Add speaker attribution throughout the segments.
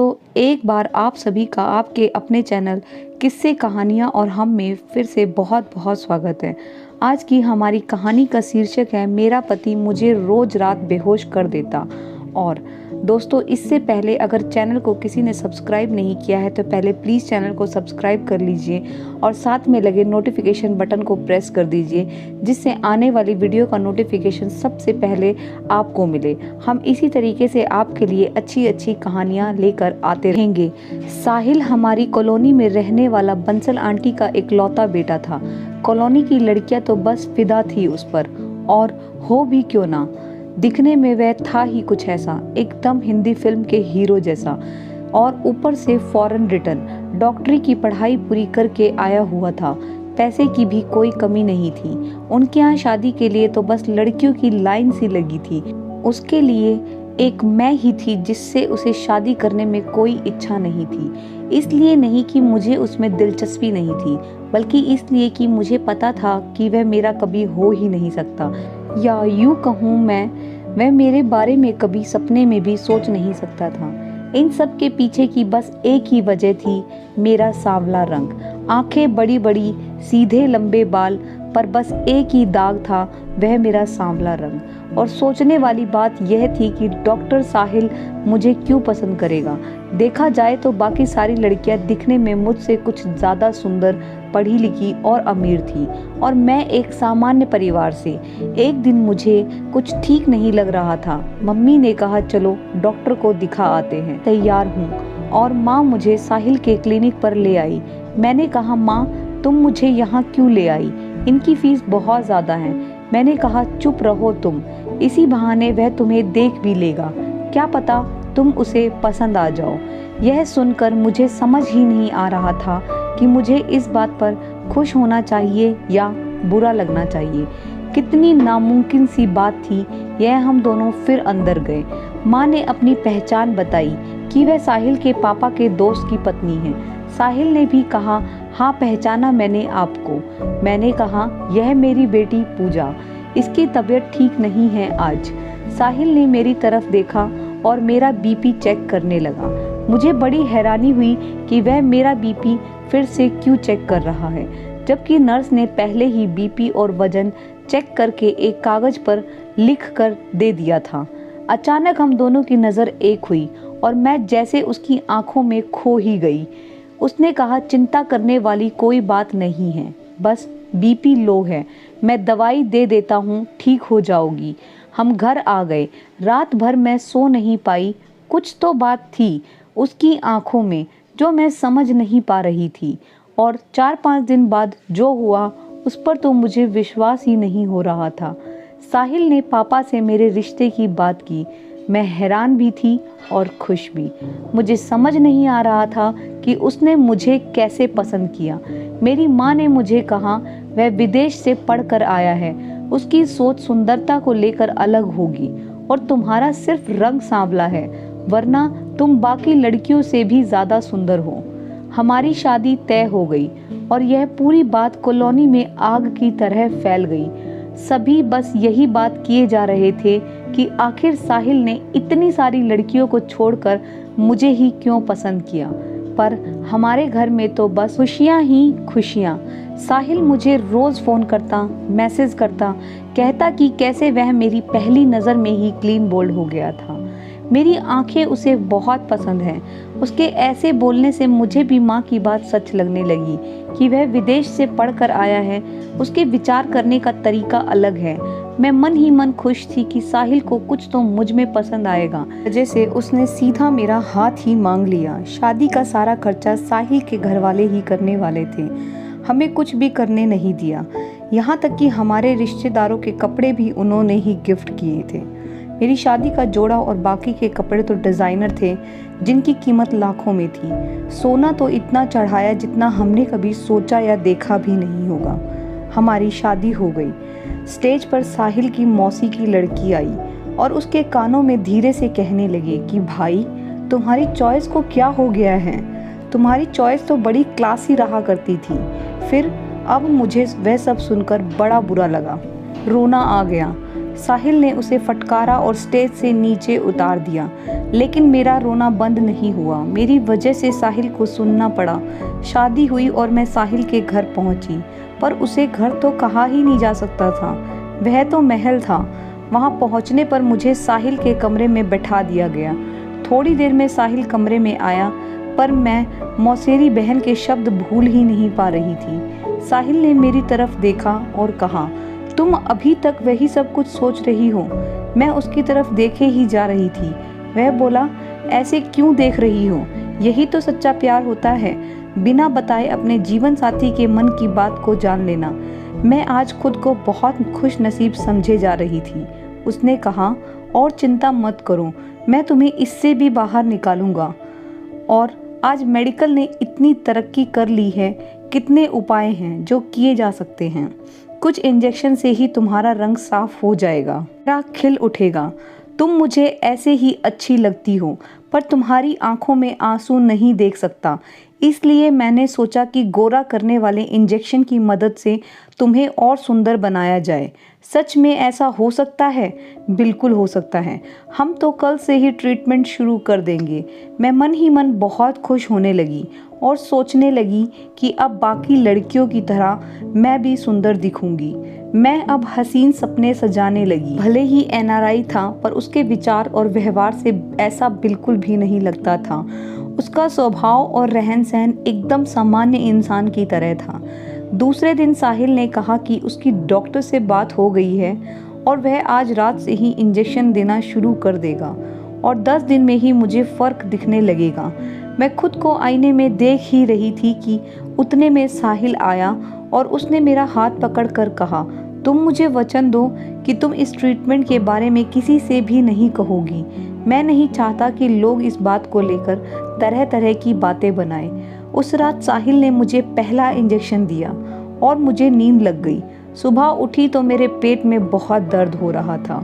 Speaker 1: दोस्तों, एक बार आप सभी का आपके अपने चैनल किस्से कहानियाँ और हम में फिर से बहुत बहुत स्वागत है। आज की हमारी कहानी का शीर्षक है मेरा पति मुझे रोज रात बेहोश कर देता। और दोस्तों, इससे पहले अगर चैनल को किसी ने सब्सक्राइब नहीं किया है तो पहले प्लीज़ चैनल को सब्सक्राइब कर लीजिए और साथ में लगे नोटिफिकेशन बटन को प्रेस कर दीजिए, जिससे आने वाली वीडियो का नोटिफिकेशन सबसे पहले आपको मिले। हम इसी तरीके से आपके लिए अच्छी अच्छी कहानियाँ लेकर आते रहेंगे। साहिल हमारी कॉलोनी में रहने वाला बंसल आंटी का इकलौता बेटा था। कॉलोनी की लड़कियां तो बस फिदा थी उस पर, और हो भी क्यों ना। दिखने में वह था ही कुछ ऐसा, एकदम हिंदी फिल्म के हीरो जैसा, और ऊपर से फॉरेन रिटर्न डॉक्टरी की पढ़ाई पूरी करके आया हुआ था। पैसे की भी कोई कमी नहीं थी। उनके यहाँ शादी के लिए तो बस लड़कियों की लाइन सी लगी थी। उसके लिए एक मैं ही थी जिससे उसे शादी करने में कोई इच्छा नहीं थी। इसलिए नहीं कि मुझे उसमें दिलचस्पी नहीं थी, बल्कि इसलिए कि मुझे पता था कि वह मेरा कभी हो ही नहीं सकता, या यूँ कहूँ वह मेरे बारे में कभी सपने में भी सोच नहीं सकता था। इन सब के पीछे की बस एक ही वजह थी, मेरा सांवला रंग, आंखें बड़ी बड़ी, सीधे लंबे बाल, पर बस एक ही दाग था, वह मेरा सांवला रंग। और सोचने वाली बात यह थी कि डॉक्टर साहिल मुझे क्यों पसंद करेगा। देखा जाए तो बाकी सारी लड़कियां दिखने में मुझसे कुछ ज़्यादा सुंदर, पढ़ी लिखी और अमीर थी, और मैं एक सामान्य परिवार से। एक दिन मुझे कुछ ठीक नहीं लग रहा था। मम्मी ने कहा चलो डॉक्टर को दिखा आते हैं। तैयार हूँ और माँ मुझे साहिल के क्लिनिक पर ले आई। मैंने कहा माँ, तुम मुझे यहाँ क्यों ले आई? इनकी फीस बहुत ज़्यादा है। मैंने कहा चुप रहो तुम, इसी बहाने वह तुम्हें देख भी लेगा, क्या पता तुम उसे पसंद आ जाओ। यह सुनकर मुझे समझ ही नहीं आ रहा था कि मुझे इस बात पर खुश होना चाहिए या बुरा लगना चाहिए। कितनी नामुमकिन सी बात थी यह। हम दोनों फिर अंदर गए। माँ ने अपनी पहचान बताई कि वह साहिल के पापा के दोस्त की पत्नी है। साहिल ने भी कहा हाँ, पहचाना मैंने आपको। मैंने कहा यह मेरी बेटी पूजा, इसकी तबीयत ठीक नहीं है आज। साहिल ने मेरी तरफ देखा और मेरा बीपी चेक करने लगा। मुझे बड़ी हैरानी हुई कि वह मेरा बीपी फिर से क्यों चेक कर रहा है, जबकि नर्स ने पहले ही बीपी और वजन चेक करके एक कागज पर लिख कर दे दिया था। अचानक हम दोनों की नज़र एक हुई और मैं जैसे उसकी आंखों में खो ही गई। उसने कहा चिंता करने वाली कोई बात नहीं है, बस बीपी लो है, मैं दवाई दे देता हूँ, ठीक हो जाओगी। हम घर आ गए। रात भर मैं सो नहीं पाई। कुछ तो बात थी उसकी आंखों में जो मैं समझ नहीं पा रही थी, और 4-5 दिन बाद जो हुआ उस पर तो मुझे विश्वास ही नहीं हो रहा था। साहिल ने पापा से मेरे रिश्ते की बात की। मैं हैरान भी थी और खुश भी। मुझे समझ नहीं आ रहा था कि उसने मुझे कैसे पसंद किया। मेरी माँ ने मुझे कहा वह विदेश से पढ़कर आया है, उसकी सोच सुंदरता को लेकर अलग होगी, और तुम्हारा सिर्फ रंग सांवला है, वरना तुम बाकी लड़कियों से भी ज़्यादा सुंदर हो। हमारी शादी तय हो गई और यह पूरी बात कॉलोनी में आग की तरह फैल गई। सभी बस यही बात किए जा रहे थे कि आखिर साहिल ने इतनी सारी लड़कियों को छोड़कर मुझे ही क्यों पसंद किया। पर हमारे घर में तो बस खुशियाँ ही खुशियाँ। साहिल मुझे रोज़ फ़ोन करता, मैसेज करता, कहता कि कैसे वह मेरी पहली नज़र में ही क्लीन बोल्ड हो गया था। मेरी आंखें उसे बहुत पसंद हैं। उसके ऐसे बोलने से मुझे भी माँ की बात सच लगने लगी कि वह विदेश से पढ़कर आया है, उसके विचार करने का तरीका अलग है। मैं मन ही मन खुश थी कि साहिल को कुछ तो मुझ में पसंद आएगा। जैसे उसने सीधा मेरा हाथ ही मांग लिया। शादी का सारा खर्चा साहिल के घर वाले ही करने वाले थे, हमें कुछ भी करने नहीं दिया। यहाँ तक कि हमारे रिश्तेदारों के कपड़े भी उन्होंने ही गिफ्ट किए थे। मेरी शादी का जोड़ा और बाकी के कपड़े तो डिज़ाइनर थे, जिनकी कीमत लाखों में थी। सोना तो इतना चढ़ाया जितना हमने कभी सोचा या देखा भी नहीं होगा। हमारी शादी हो गई। स्टेज पर साहिल की मौसी की लड़की आई और उसके कानों में धीरे से कहने लगे कि भाई, तुम्हारी चॉइस को क्या हो गया है? तुम्हारी चॉइस तो बड़ी क्लासी रहा करती थी। फिर अब मुझे वह सब सुनकर बड़ा बुरा लगा, रोना आ गया। साहिल ने उसे फटकारा और स्टेज से नीचे उतार दिया, लेकिन मेरा रोना बंद नहीं हुआ। मेरी वजह से साहिल को सुनना पड़ा। शादी हुई और मैं साहिल के घर पहुंची, पर उसे घर तो कहा ही नहीं जा सकता था, वह तो महल था। वहां पहुंचने पर मुझे साहिल के कमरे में बैठा दिया गया। थोड़ी देर में साहिल कमरे में आया, पर मैं मौसेरी बहन के शब्द भूल ही नहीं पा रही थी। साहिल ने मेरी तरफ देखा और कहा, तुम अभी तक वही सब कुछ सोच रही हो? मैं उसकी तरफ देखे ही जा रही थी। वह बोला, ऐसे क्यों देख रही हो? यही तो सच्चा प्यार होता है, बिना बताए अपने जीवन साथी के मन की बात को जान लेना। मैं आज खुद को बहुत खुश नसीब समझे जा रही थी। उसने कहा, और चिंता मत करो, मैं तुम्हें इससे भी बाहर निकालूंगा। और आज मेडिकल ने इतनी तरक्की कर ली है, कितने उपाय हैं जो किए जा सकते हैं। कुछ इंजेक्शन से ही तुम्हारा रंग साफ हो जाएगा, राह खिल उठेगा। तुम मुझे ऐसे ही अच्छी लगती हो, पर तुम्हारी आंखों में आंसू नहीं देख सकता, इसलिए मैंने सोचा कि गोरा करने वाले इंजेक्शन की मदद से तुम्हें और सुंदर बनाया जाए। सच में ऐसा हो सकता है? बिल्कुल हो सकता है। हम तो कल से ही ट्रीटमेंट शुरू कर देंगे। मैं मन ही मन बहुत खुश होने लगी और सोचने लगी कि अब बाकी लड़कियों की तरह मैं भी सुंदर दिखूंगी। मैं अब हसीन सपने सजाने लगी। भले ही एनआरआई था, पर उसके विचार और व्यवहार से ऐसा बिल्कुल भी नहीं लगता था। उसका स्वभाव और रहन सहन एकदम सामान्य इंसान की तरह था। दूसरे दिन साहिल ने कहा कि उसकी डॉक्टर से बात हो गई है और वह आज रात से ही इंजेक्शन देना शुरू कर देगा और 10 दिन में ही मुझे फ़र्क दिखने लगेगा। मैं खुद को आईने में देख ही रही थी कि उतने में साहिल आया और उसने मेरा हाथ पकड़कर कहा, तुम मुझे वचन दो कि तुम इस ट्रीटमेंट के बारे में किसी से भी नहीं कहोगी। मैं नहीं चाहता कि लोग इस बात को लेकर तरह तरह की बातें बनाएं। उस रात साहिल ने मुझे पहला इंजेक्शन दिया और मुझे नींद लग गई। सुबह उठी तो मेरे पेट में बहुत दर्द हो रहा था।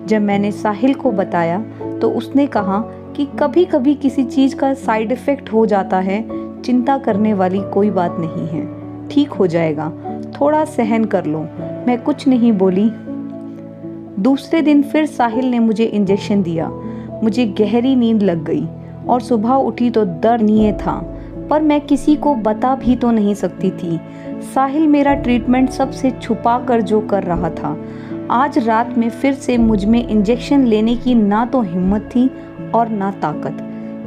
Speaker 1: जब मैंने साहिल को बताया तो उसने कहा कि कभी कभी किसी चीज़ का साइड इफ़ेक्ट हो जाता है, चिंता करने वाली कोई बात नहीं है, ठीक हो जाएगा, थोड़ा सहन कर लो। मैं कुछ नहीं बोली। दूसरे दिन फिर साहिल ने मुझे इंजेक्शन दिया। मुझे गहरी नींद लग गई और सुबह उठी तो दर्द नहीं था, पर मैं किसी को बता भी तो नहीं सकती थी। साहिल मेरा ट्रीटमेंट सबसे छुपा कर जो कर रहा था। आज रात में फिर से मुझ में इंजेक्शन लेने की ना तो हिम्मत थी और ना ताकत।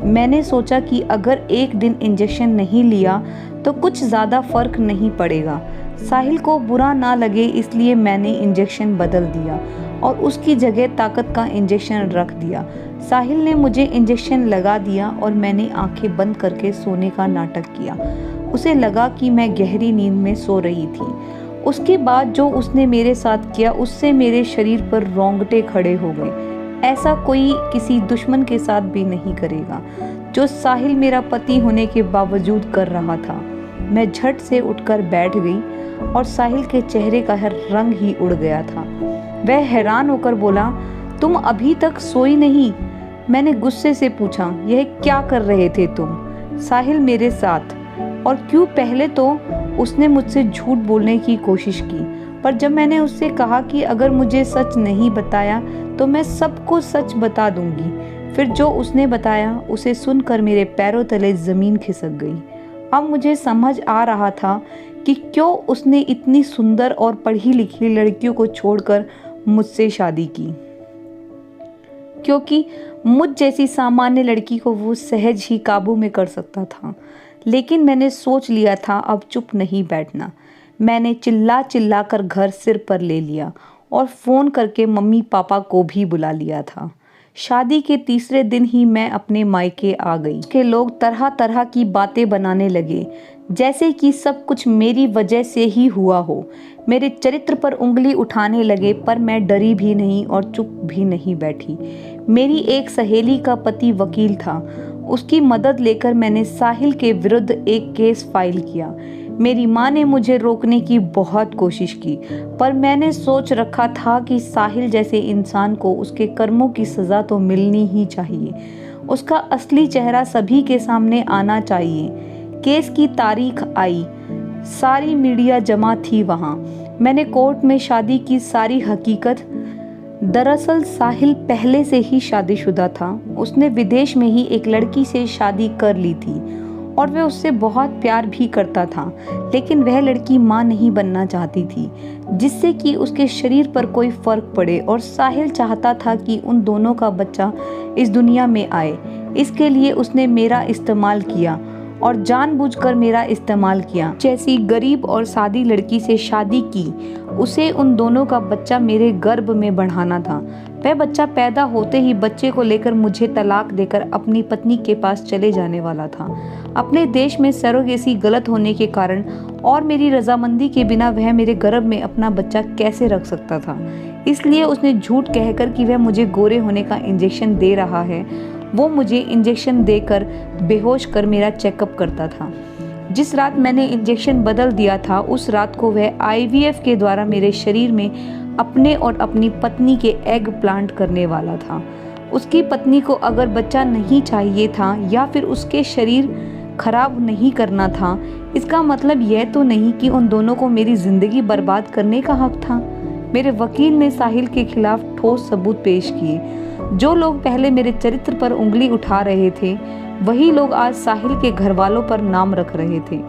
Speaker 1: मैंने सोचा कि अगर एक दिन इंजेक्शन नहीं लिया तो कुछ ज़्यादा फर्क नहीं पड़ेगा। साहिल को बुरा ना लगे इसलिए मैंने इंजेक्शन बदल दिया और उसकी जगह ताकत का इंजेक्शन रख दिया। साहिल ने मुझे इंजेक्शन लगा दिया और मैंने आंखें बंद करके सोने का नाटक किया। उसे लगा कि मैं गहरी नींद में सो रही थी। उसके बाद जो उसने मेरे साथ किया उससे मेरे शरीर पर रोंगटे खड़े हो गए। ऐसा कोई किसी दुश्मन के साथ भी नहीं करेगा, जो साहिल मेरा पति होने के बावजूद कर रहा था। मैं झट से उठकर बैठ गई और साहिल के चेहरे का हर रंग ही उड़ गया था। वह हैरान होकर बोला, तुम अभी तक सोई नहीं? मैंने गुस्से से पूछा, यह क्या कर रहे थे तुम? साहिल मेरे साथ। और क्यों? पहले तो उसने मुझसे झूठ बोलने की कोशिश की, पर जब मैंने उससे कहा कि अगर मुझे सच नहीं बताया तो मैं सबको सच बता दूंगी, फिर जो उसने बताया उसे सुनकर मेरे पैरों तले ज़मीन खिसक गई। अब मुझे समझ आ रहा था कि क्यों उसने इतनी सुंदर और पढ़ी लिखी लड़कियों को छोड़कर मुझसे शादी की, क्योंकि मुझ जैसी सामान्य लड़की को वो सहज ही काबू में कर सकता था। लेकिन मैंने सोच लिया था अब चुप नहीं बैठना। मैंने चिल्ला चिल्ला कर घर सिर पर ले लिया और फ़ोन करके मम्मी पापा को भी बुला लिया था। शादी के तीसरे दिन ही मैं अपने मायके आ गई। के लोग तरह तरह की बातें बनाने लगे, जैसे कि सब कुछ मेरी वजह से ही हुआ हो। मेरे चरित्र पर उंगली उठाने लगे, पर मैं डरी भी नहीं और चुप भी नहीं बैठी। मेरी एक सहेली का पति वकील था। उसकी मदद लेकर मैंने साहिल के विरुद्ध एक केस फाइल किया। मेरी माँ ने मुझे रोकने की बहुत कोशिश की, पर मैंने सोच रखा था कि साहिल जैसे इंसान को उसके कर्मों की सज़ा तो मिलनी ही चाहिए। उसका असली चेहरा सभी के सामने आना चाहिए। केस की तारीख आई, सारी मीडिया जमा थी वहाँ। मैंने कोर्ट में शादी की सारी हकीकत दरअसल साहिल पहले से ही शादीशुदा था। उसने विदेश में ही एक लड़की से शादी कर ली थी और वह उससे बहुत प्यार भी करता था, लेकिन वह लड़की माँ नहीं बनना चाहती थी, जिससे कि उसके शरीर पर कोई फर्क पड़े। और साहिल चाहता था कि उन दोनों का बच्चा इस दुनिया में आए। इसके लिए उसने मेरा इस्तेमाल किया और जानबूझकर मेरा इस्तेमाल किया। जैसी गरीब और सादी लड़की से शादी की, उसे उन दोनों का बच्चा मेरे गर्भ में बढ़ाना था। वह बच्चा पैदा होते ही बच्चे को लेकर मुझे तलाक देकर अपनी पत्नी के पास चले जाने वाला था। अपने देश में सरोगेसी गलत होने के कारण और मेरी रजामंदी के बिना वह मेरे गर्भ में अपना बच्चा कैसे रख सकता था। इसलिए उसने झूठ कहकर कि वह मुझे गोरे होने का इंजेक्शन दे रहा है, वो मुझे इंजेक्शन देकर बेहोश कर मेरा चेकअप करता था। जिस रात मैंने इंजेक्शन बदल दिया था, उस रात को वह आईवीएफ के द्वारा मेरे शरीर में अपने और अपनी पत्नी के एग प्लांट करने वाला था। उसकी पत्नी को अगर बच्चा नहीं चाहिए था या फिर उसके शरीर खराब नहीं करना था, इसका मतलब यह तो नहीं कि उन दोनों को मेरी जिंदगी बर्बाद करने का हक था। मेरे वकील ने साहिल के खिलाफ ठोस सबूत पेश किए। जो लोग पहले मेरे चरित्र पर उंगली उठा रहे थे, वही लोग आज साहिल के घर वालों पर नाम रख रहे थे।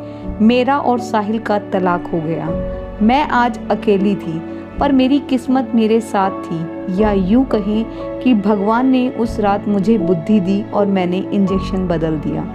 Speaker 1: मेरा और साहिल का तलाक हो गया। मैं आज अकेली थी, पर मेरी किस्मत मेरे साथ थी, या यूं कहें कि भगवान ने उस रात मुझे बुद्धि दी और मैंने इंजेक्शन बदल दिया।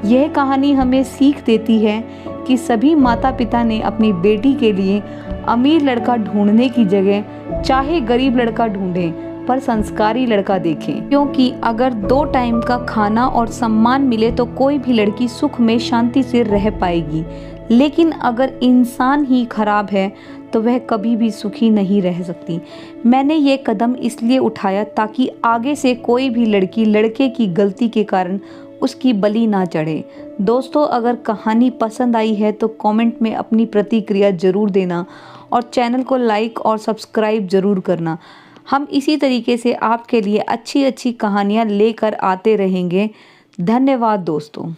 Speaker 1: यह कहानी हमें सीख देती है कि सभी माता पिता ने अपनी बेटी के लिए अमीर लड़का ढूंढने की जगह चाहे गरीब लड़का ढूंढें, पर संस्कारी लड़का देखें। क्योंकि अगर 2 टाइम का खाना और सम्मान मिले तो कोई भी लड़की सुख में शांति से रह पाएगी, लेकिन अगर इंसान ही खराब है तो वह कभी भी सुखी नहीं रह सकती। मैंने ये कदम इसलिए उठाया ताकि आगे से कोई भी लड़की लड़के की गलती के कारण उसकी बलि ना चढ़े। दोस्तों, अगर कहानी पसंद आई है तो कमेंट में अपनी प्रतिक्रिया जरूर देना और चैनल को लाइक और सब्सक्राइब जरूर करना। हम इसी तरीके से आपके लिए अच्छी अच्छी कहानियाँ लेकर आते रहेंगे। धन्यवाद दोस्तों।